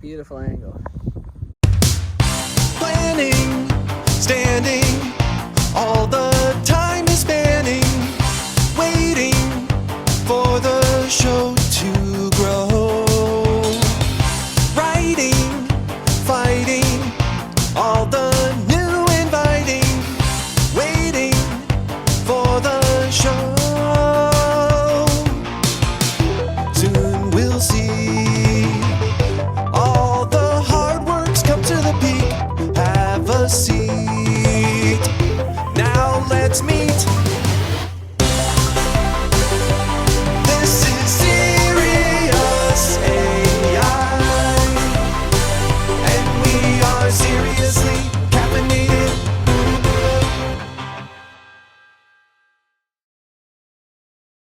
Beautiful angle. Planning, standing, all the time is spanning, waiting for the show to grow. Writing, fighting, all the new inviting, waiting for the show. Soon we'll see all the hard work's come to the peak. Have a seat. Now let's meet. This is Sirius AI, and we are seriously caffeinated.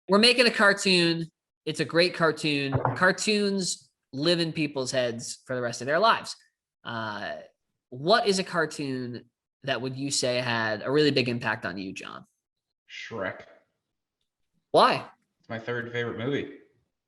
We're making a cartoon. It's a great cartoon. Cartoons live in people's heads for the rest of their lives. What is a cartoon that would you say had a really big impact on you, John? Shrek. Why? It's my third favorite movie.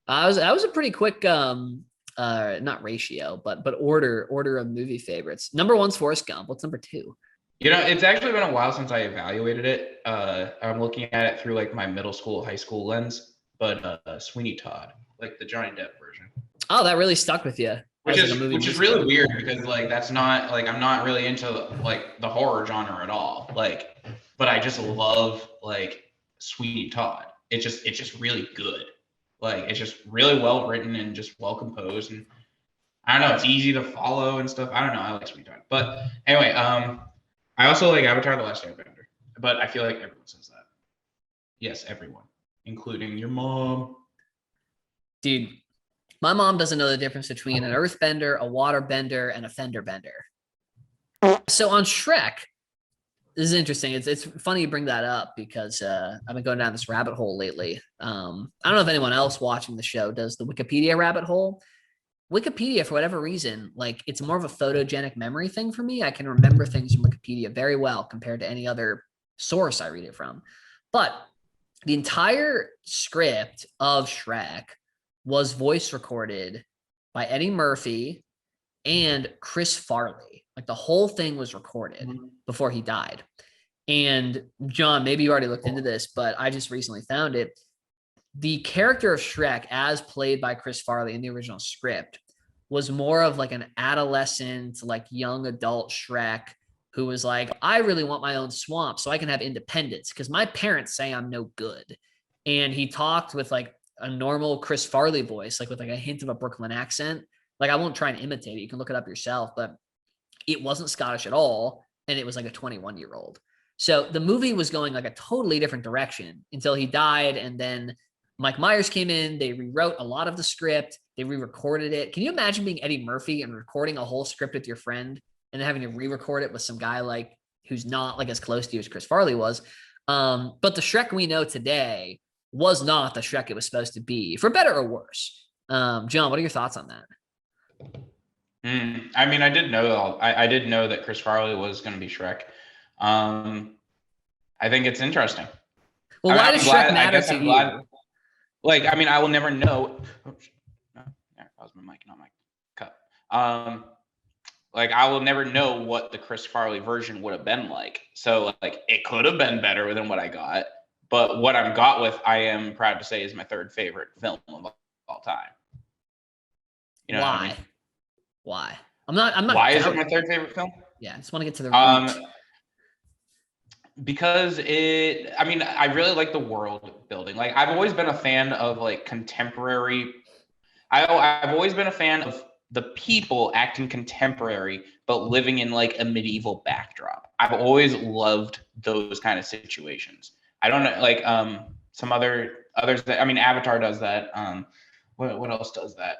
That was a pretty quick not ratio, but order of movie favorites. Number one's Forrest Gump. What's number two? You know, it's actually been a while since I evaluated it. I'm looking at it through like my middle school, high school lens, but Sweeney Todd, like the Johnny Depp version. Oh, that really stuck with you. Which is really weird because like that's not like I'm not really into like the horror genre at all. Like, but I just love like Sweeney Todd. It's just really good. Like it's just really well written and just well composed, and I don't know, it's easy to follow and stuff. I don't know, I like Sweeney Todd. But anyway, I also like Avatar: The Last Airbender, but I feel like everyone says that. Yes, everyone, including your mom. Dude, my mom doesn't know the difference between an earthbender, a waterbender, and a fender bender. So on Shrek, this is interesting. It's funny you bring that up because I've been going down this rabbit hole lately. I don't know if anyone else watching the show does the Wikipedia rabbit hole. Wikipedia, for whatever reason, like it's more of a photogenic memory thing for me. I can remember things from Wikipedia very well compared to any other source I read it from. But the entire script of Shrek was voice recorded by Eddie Murphy and Chris Farley. Like the whole thing was recorded before he died. And John, maybe you already looked into this, but I just recently found it. The character of Shrek, as played by Chris Farley in the original script, was more of like an adolescent, like young adult Shrek who was like, I really want my own swamp so I can have independence because my parents say I'm no good. And he talked with like a normal Chris Farley voice, like with like a hint of a Brooklyn accent. Like I won't try and imitate it. You can look it up yourself, but it wasn't Scottish at all. And it was like a 21-year-old. So the movie was going like a totally different direction until he died. And then Mike Myers came in. They rewrote a lot of the script. They re-recorded it. Can you imagine being Eddie Murphy and recording a whole script with your friend and then having to re-record it with some guy like who's not like as close to you as Chris Farley was? But the Shrek we know today was not the Shrek it was supposed to be, for better or worse. John, what are your thoughts on that? I mean, I did know that Chris Farley was going to be Shrek. I think it's interesting. Well, why does Shrek matter to you? Like, I mean, I will never know. Oh, no, that was my mic, not my cup. Like, I will never know what the Chris Farley version would have been like. So, like, it could have been better than what I got. But what I'm got with, I am proud to say, is my third favorite film of all time. You know Why? What I mean? Why? I'm not. Why is it my third favorite film? Yeah, I just want to get to the root. Because I mean, I really like the world building. Like, I've always been a fan of like contemporary. I've always been a fan of the people acting contemporary, but living in like a medieval backdrop. I've always loved those kind of situations. I don't know, like some others that, I mean, Avatar does that. What else does that?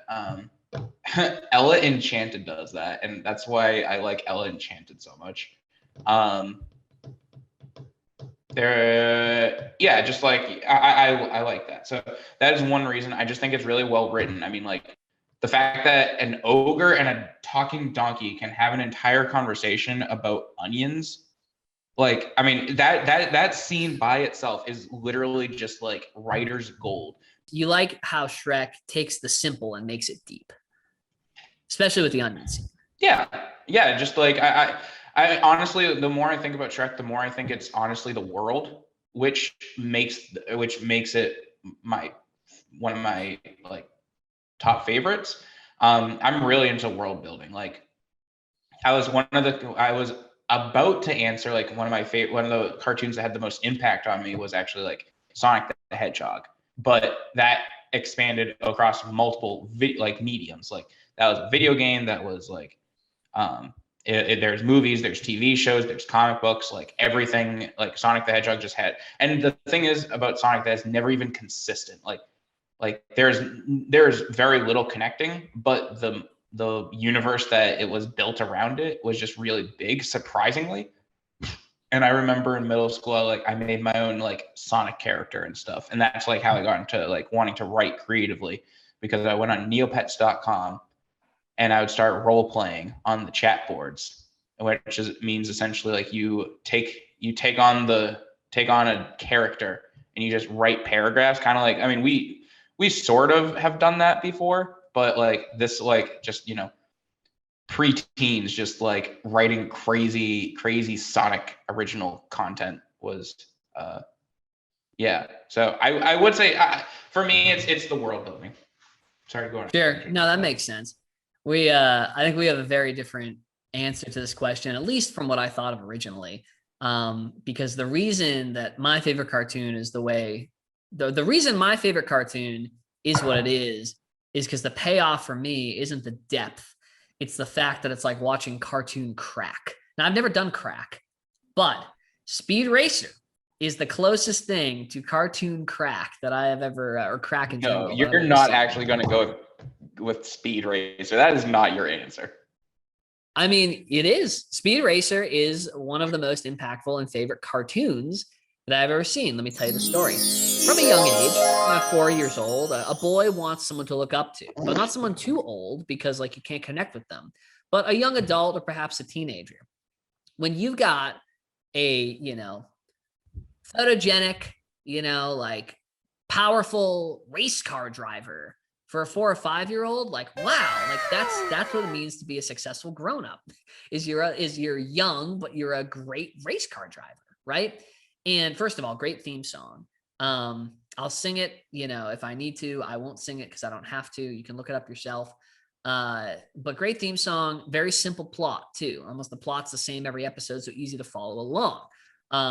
Ella Enchanted does that, and that's why I like Ella Enchanted so much. Just like I like that. So that is one reason. I just think it's really well written. I mean, like the fact that an ogre and a talking donkey can have an entire conversation about onions. Like, I mean, that scene by itself is literally just like writer's gold. You like how Shrek takes the simple and makes it deep. especially with the onion scene. Yeah. Just like I honestly, the more I think about Shrek, the more I think it's honestly the world, which makes it one of my like top favorites. I'm really into world building. Like I was about to answer like one of the cartoons that had the most impact on me was actually like Sonic the Hedgehog, but that expanded across multiple mediums. Like that was a video game, that was like there's movies, there's TV shows, there's comic books, like everything. Like Sonic the Hedgehog just had. And the thing is about Sonic that is never even consistent. Like there's very little connecting, but the universe that it was built around it was just really big, surprisingly. And I remember in middle school, I made my own like Sonic character and stuff, and that's like how I got into like wanting to write creatively, because I went on neopets.com and I would start role playing on the chat boards, means essentially like you take on a character and you just write paragraphs, kind of like, I mean, we sort of have done that before, but like this, like just, pre-teens, just like writing crazy Sonic original content was, yeah. So I would say for me, it's the world building. Sorry, go on. Sure. No, that makes sense. I think we have a very different answer to this question, at least from what I thought of originally. Because the reason that my favorite cartoon is the reason my favorite cartoon is what it is because the payoff for me isn't the depth. It's the fact that it's like watching cartoon crack. Now, I've never done crack, but Speed Racer is the closest thing to cartoon crack that I have ever, or crack in general. No, you're not actually going to go with Speed Racer. That is not your answer. I mean, it is. Speed Racer is one of the most impactful and favorite cartoons that I've ever seen. Let me tell you the story. From a young age, 4 years old, a boy wants someone to look up to, but not someone too old because like you can't connect with them, but a young adult or perhaps a teenager. When you've got a, photogenic, like powerful race car driver for a 4 or 5 year old, like, wow, like that's what it means to be a successful grown up. Is you're young, but you're a great race car driver, right? And first of all, great theme song. I'll sing it, if I need to. I won't sing it because I don't have to. You can look it up yourself. But great theme song, very simple plot too. Almost the plot's the same every episode, so easy to follow along.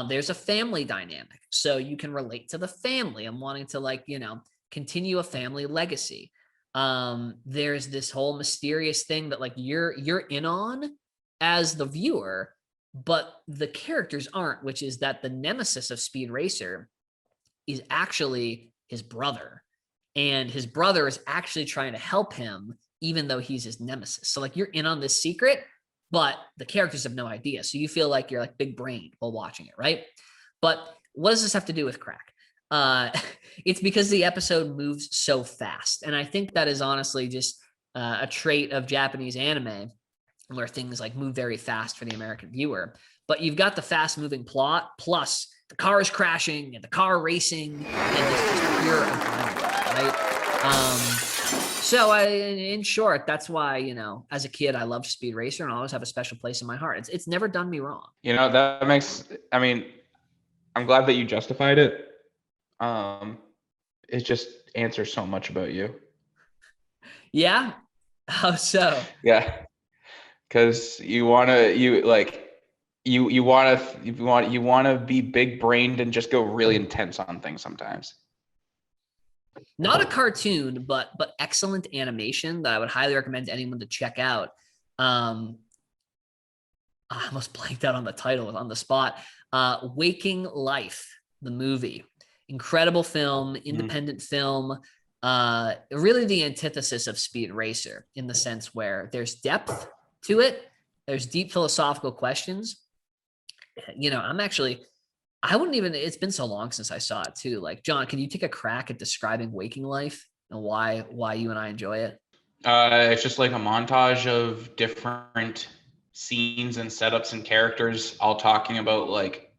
There's a family dynamic, so you can relate to the family and wanting to continue a family legacy. There's this whole mysterious thing that like you're in on as the viewer, but the characters aren't, which is that the nemesis of Speed Racer is actually his brother, and his brother is actually trying to help him even though he's his nemesis. So like you're in on this secret, but the characters have no idea. So you feel like you're like big brain while watching it, right? But what does this have to do with crack? It's because the episode moves so fast. And I think that is honestly just a trait of Japanese anime where things like move very fast for the American viewer. But you've got the fast moving plot plus the car is crashing and the car racing and it's just pure adrenaline, right? So in short, that's why, as a kid, I loved Speed Racer and I always have a special place in my heart. It's never done me wrong. I'm glad that you justified it. It just answers so much about you. Yeah. How so? Yeah. Cause you want to be big brained and just go really intense on things sometimes. Not a cartoon, but excellent animation that I would highly recommend to anyone to check out. I almost blanked out on the title on the spot. Waking Life, the movie. Incredible film, independent film. Really the antithesis of Speed Racer in the sense where there's depth to it. There's deep philosophical questions. It's been so long since I saw it too. Like, John, can you take a crack at describing Waking Life and why you and I enjoy it? It's just like a montage of different scenes and setups and characters all talking about like,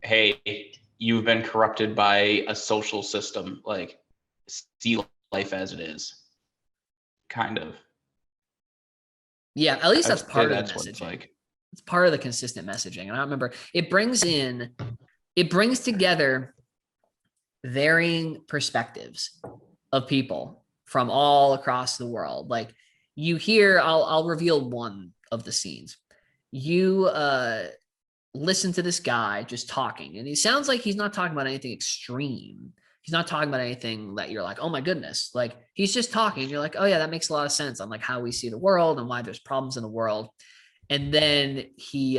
hey, you've been corrupted by a social system, like see life as it is, kind of. Yeah, at least that's part of the That's what it's messaging. like. It's part of the consistent messaging. And I remember it brings together varying perspectives of people from all across the world. Like you hear, I'll reveal one of the scenes. You listen to this guy just talking, and he sounds like he's not talking about anything extreme. He's not talking about anything that you're like, oh my goodness. Like he's just talking. You're like, oh yeah, that makes a lot of sense on like how we see the world and why there's problems in the world. And then he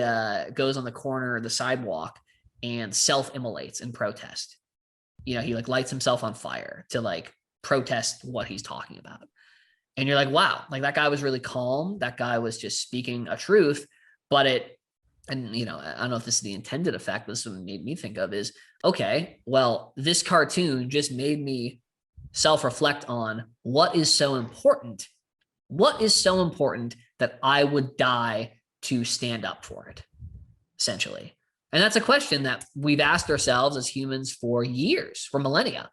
goes on the corner of the sidewalk and self-immolates in protest. You know, he like lights himself on fire to like protest what he's talking about. And you're like, wow, like that guy was really calm. That guy was just speaking a truth. And you know, I don't know if this is the intended effect, but this is what made me think of is, okay, well, this cartoon just made me self-reflect on what is so important. What is so important that I would die to stand up for it, essentially. And that's a question that we've asked ourselves as humans for years, for millennia,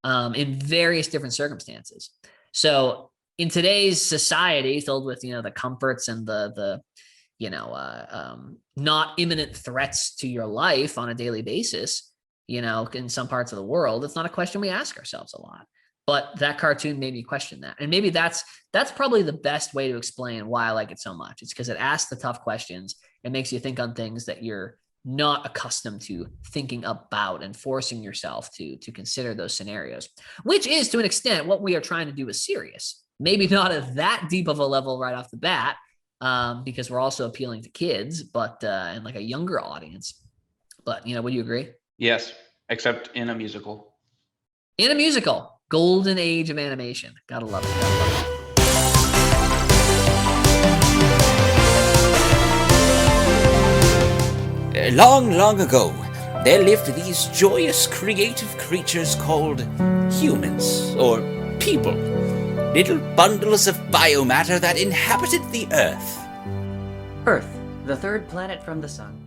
in various different circumstances. So in today's society filled with, you know, the comforts and the not imminent threats to your life on a daily basis, you know, in some parts of the world, it's not a question we ask ourselves a lot. But that cartoon made me question that. And maybe that's probably the best way to explain why I like it so much. It's because it asks the tough questions. It makes you think on things that you're not accustomed to thinking about and forcing yourself to consider those scenarios, which is to an extent what we are trying to do with Sirius. Maybe not at that deep of a level right off the bat, because we're also appealing to kids, but and like a younger audience. But, you know, would you agree? Yes, except in a musical. In a musical. Golden age of animation. Gotta love it. Gotta love it. Long, long ago, there lived these joyous, creative creatures called humans, or people. Little bundles of biomatter that inhabited the Earth. Earth, the third planet from the sun.